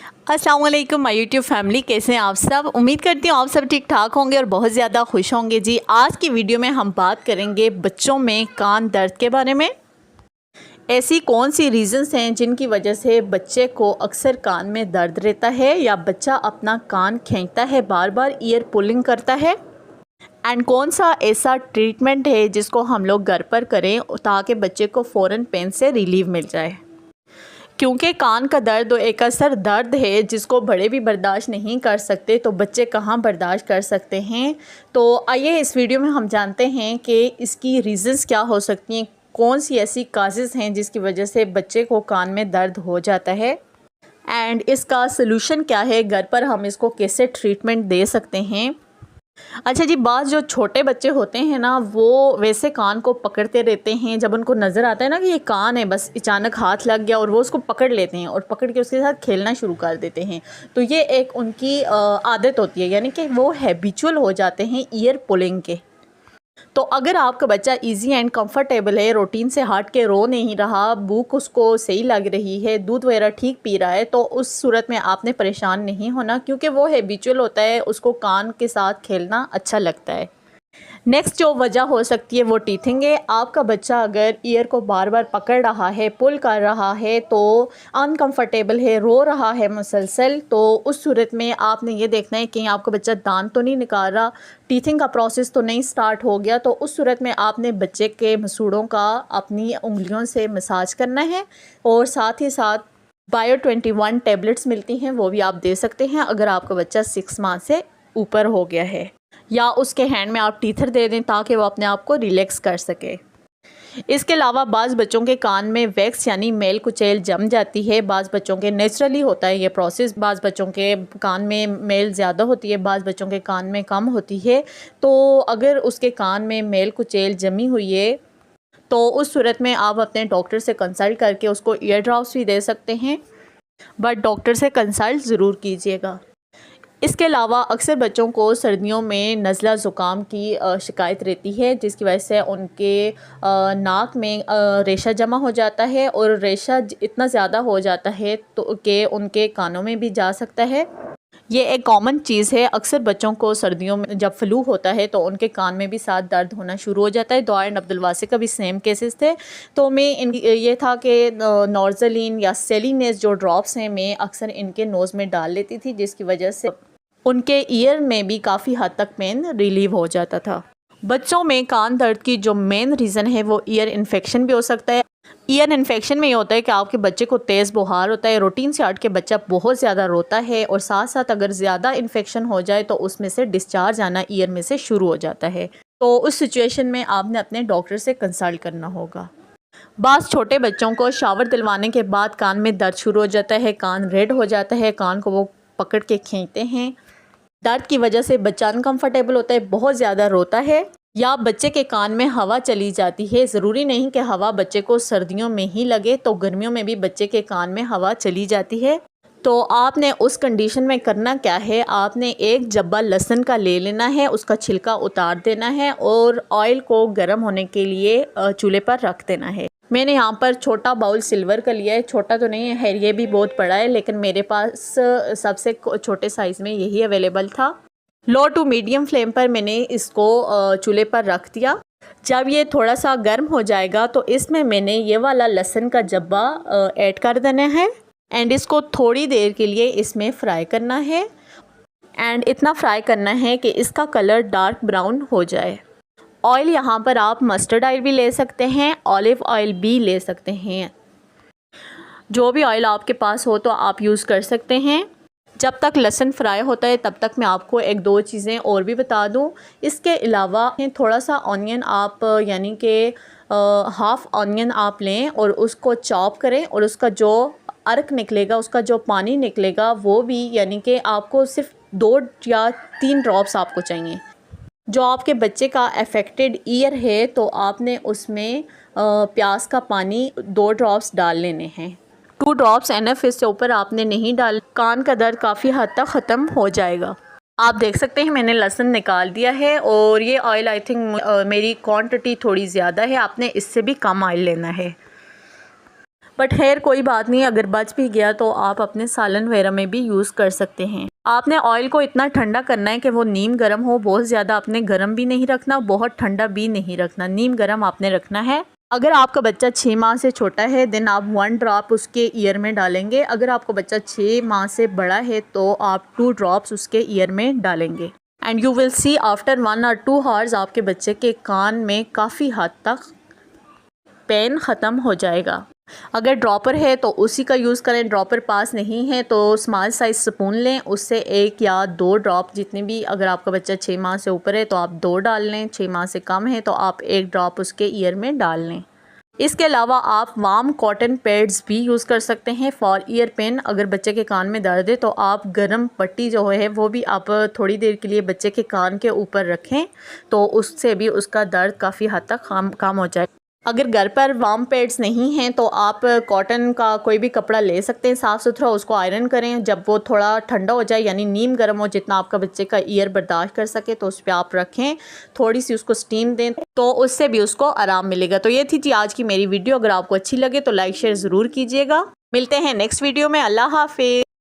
अस्सलाम वालेकुम my YouTube family, कैसे हैं आप सब। उम्मीद करती हूँ आप सब ठीक ठाक होंगे और बहुत ज़्यादा खुश होंगे। जी, आज की वीडियो में हम बात करेंगे बच्चों में कान दर्द के बारे में। ऐसी कौन सी रीज़न्स हैं जिनकी वजह से बच्चे को अक्सर कान में दर्द रहता है या बच्चा अपना कान खींचता है, बार बार ईयर पुलिंग करता है। एंड कौन सा ऐसा ट्रीटमेंट है जिसको हम लोग घर पर करें ताकि बच्चे को फ़ौरन पेन से रिलीफ मिल जाए। क्योंकि कान का दर्द एक असर दर्द है जिसको बड़े भी बर्दाश्त नहीं कर सकते, तो बच्चे कहाँ बर्दाश्त कर सकते हैं। तो आइए इस वीडियो में हम जानते हैं कि इसकी रीज़न्स क्या हो सकती हैं, कौन सी ऐसी काजेज़ हैं जिसकी वजह से बच्चे को कान में दर्द हो जाता है एंड इसका सलूशन क्या है, घर पर हम इसको कैसे ट्रीटमेंट दे सकते हैं। अच्छा जी, बात जो छोटे बच्चे होते हैं ना, वो वैसे कान को पकड़ते रहते हैं। जब उनको नज़र आता है ना कि ये कान है, बस अचानक हाथ लग गया और वो उसको पकड़ लेते हैं और पकड़ के उसके साथ खेलना शुरू कर देते हैं। तो ये एक उनकी आदत होती है, यानी कि वो हैबिचुअल हो जाते हैं ईयर पुलिंग के। तो अगर आपका बच्चा इजी एंड कंफर्टेबल है, रूटीन से हट के रो नहीं रहा, भूख उसको सही लग रही है, दूध वगैरह ठीक पी रहा है, तो उस सूरत में आपने परेशान नहीं होना, क्योंकि वो हैबिचुअल होता है, उसको कान के साथ खेलना अच्छा लगता है। नेक्स्ट जो वजह हो सकती है वो टीथिंग है। आपका बच्चा अगर ईयर को बार बार पकड़ रहा है, पुल कर रहा है, तो अनकंफर्टेबल है, रो रहा है मुसलसल, तो उस सूरत में आपने ये देखना है कि आपका बच्चा दांत तो नहीं निकाल रहा, टीथिंग का प्रोसेस तो नहीं स्टार्ट हो गया। तो उस सूरत में आपने बच्चे के मसूड़ों का अपनी उंगलियों से मसाज करना है और साथ ही साथ बायो 21 टैबलेट्स मिलती हैं, वो भी आप दे सकते हैं अगर आपका बच्चा 6 माह से ऊपर हो गया है, या उसके हैंड में आप टीथर दे दें ताकि वो अपने आप को रिलैक्स कर सके। इसके अलावा बाज़ बच्चों के कान में वैक्स यानी मेल कुचैल जम जाती है। बाज़ बच्चों के नेचुरली होता है ये प्रोसेस, बाज़ बच्चों के कान में मेल ज़्यादा होती है, बाज़ बच्चों के कान में कम होती है। तो अगर उसके कान में मेल कुचैल जमी हुई है तो उस सूरत में आप अपने डॉक्टर से कंसल्ट करके उसको ईयर ड्रॉप्स भी दे सकते हैं, बट डॉक्टर से कंसल्ट ज़रूर कीजिएगा। इसके अलावा अक्सर बच्चों को सर्दियों में नज़ला ज़ुकाम की शिकायत रहती है, जिसकी वजह से उनके नाक में रेशा जमा हो जाता है और रेशा इतना ज़्यादा हो जाता है तो कि उनके कानों में भी जा सकता है। ये एक कॉमन चीज़ है, अक्सर बच्चों को सर्दियों में जब फ्लू होता है तो उनके कान में भी साथ दर्द होना शुरू हो जाता है। दुआ एंड अब्दुल वासी का भी सेम केसेस थे। तो मैं ये था कि नॉर्जलिन या सेलिनेस जो ड्रॉप्स हैं, मैं अक्सर इनके नोज़ में डाल लेती थी, जिसकी वजह से उनके ईयर में भी काफ़ी हद तक पेन रिलीव हो जाता था। बच्चों में कान दर्द की जो मेन रीज़न है वो ईयर इन्फेक्शन भी हो सकता है। ईयर इन्फेक्शन में ये होता है कि आपके बच्चे को तेज़ बुखार होता है, रूटीन से हट के बच्चा बहुत ज़्यादा रोता है और साथ साथ अगर ज़्यादा इन्फेक्शन हो जाए तो उसमें से डिस्चार्ज आना ईयर में से शुरू हो जाता है। तो उस सिचुएशन में आपने अपने डॉक्टर से कंसल्ट करना होगा। बाज़ छोटे बच्चों को शावर दिलवाने के बाद कान में दर्द शुरू हो जाता है, कान रेड हो जाता है, कान को वो पकड़ के खींचते हैं। दर्द की वजह से बच्चा अनकंफर्टेबल होता है, बहुत ज़्यादा रोता है, या बच्चे के कान में हवा चली जाती है। ज़रूरी नहीं कि हवा बच्चे को सर्दियों में ही लगे, तो गर्मियों में भी बच्चे के कान में हवा चली जाती है। तो आपने उस कंडीशन में करना क्या है, आपने एक जब्बा लहसुन का ले लेना है, उसका छिलका उतार देना है और ऑयल को गर्म होने के लिए चूल्हे पर रख देना है। मैंने यहाँ पर छोटा बाउल सिल्वर का लिया है, छोटा तो नहीं है, ये भी बहुत बड़ा है, लेकिन मेरे पास सबसे छोटे साइज़ में यही अवेलेबल था। लो टू मीडियम फ्लेम पर मैंने इसको चूल्हे पर रख दिया। जब ये थोड़ा सा गर्म हो जाएगा तो इसमें मैंने ये वाला लहसुन का जब्बा ऐड कर देना है एंड इसको थोड़ी देर के लिए इसमें फ्राई करना है एंड इतना फ्राई करना है कि इसका कलर डार्क ब्राउन हो जाए। ऑयल यहाँ पर आप मस्टर्ड ऑयल भी ले सकते हैं, ऑलिव ऑयल भी ले सकते हैं, जो भी ऑयल आपके पास हो तो आप यूज़ कर सकते हैं। जब तक लहसुन फ्राई होता है तब तक मैं आपको एक दो चीज़ें और भी बता दूं। इसके अलावा थोड़ा सा ऑनियन आप यानी कि हाफ़ ऑनियन आप लें और उसको चॉप करें और उसका जो अर्क निकलेगा, उसका जो पानी निकलेगा, वो भी यानी कि आपको सिर्फ 2 या 3 ड्रॉप्स आपको चाहिए। जो आपके बच्चे का अफेक्टेड ईयर है तो आपने उसमें प्याज का पानी 2 ड्रॉप्स डाल लेने हैं। 2 ड्रॉप्स एनफ, इससे ऊपर आपने नहीं डाल। कान का दर्द काफ़ी हद तक ख़त्म हो जाएगा। आप देख सकते हैं मैंने लहसुन निकाल दिया है और ये ऑयल आई थिंक मेरी क्वांटिटी थोड़ी ज़्यादा है, आपने इससे भी कम ऑयल लेना है। बट खैर कोई बात नहीं, अगर बच भी गया तो आप अपने सालन वगैरह में भी यूज़ कर सकते हैं। आपने ऑयल को इतना ठंडा करना है कि वो नीम गर्म हो, बहुत ज़्यादा आपने गर्म भी नहीं रखना, बहुत ठंडा भी नहीं रखना, नीम गर्म आपने रखना है। अगर आपका बच्चा 6 माह से छोटा है देन आप 1 ड्रॉप उसके ईयर में डालेंगे। अगर आपका बच्चा 6 माह से बड़ा है तो आप 2 ड्रॉप्स उसके ईयर में डालेंगे। And you will see after 1 और 2 आवर्स आपके बच्चे के कान में काफ़ी हद तक पेन ख़त्म हो जाएगा। अगर ड्रॉपर है तो उसी का यूज़ करें, ड्रॉपर पास नहीं है तो स्मॉल साइज़ स्पून लें, उससे 1 या 2 ड्रॉप जितने भी, अगर आपका बच्चा 6 माह से ऊपर है तो आप 2 डाल लें, 6 माह से कम है तो आप 1 ड्रॉप उसके ईयर में डाल लें। इसके अलावा आप वार्म कॉटन पैड्स भी यूज़ कर सकते हैं फॉर ईयर पेन। अगर बच्चे के कान में दर्द है तो आप गर्म पट्टी जो है वो भी आप थोड़ी देर के लिए बच्चे के कान के ऊपर रखें तो उससे भी उसका दर्द काफ़ी हद तक कम हो जाए। अगर घर पर वार्म पैड्स नहीं हैं तो आप कॉटन का कोई भी कपड़ा ले सकते हैं साफ़ सुथरा, उसको आयरन करें, जब वो थोड़ा ठंडा हो जाए यानी नीम गर्म हो, जितना आपका बच्चे का ईयर बर्दाश्त कर सके तो उस पर आप रखें, थोड़ी सी उसको स्टीम दें तो उससे भी उसको आराम मिलेगा। तो ये थी जी आज की मेरी वीडियो। अगर आपको अच्छी लगे तो लाइक शेयर ज़रूर कीजिएगा। मिलते हैं नेक्स्ट वीडियो में। अल्लाह हाफिज़।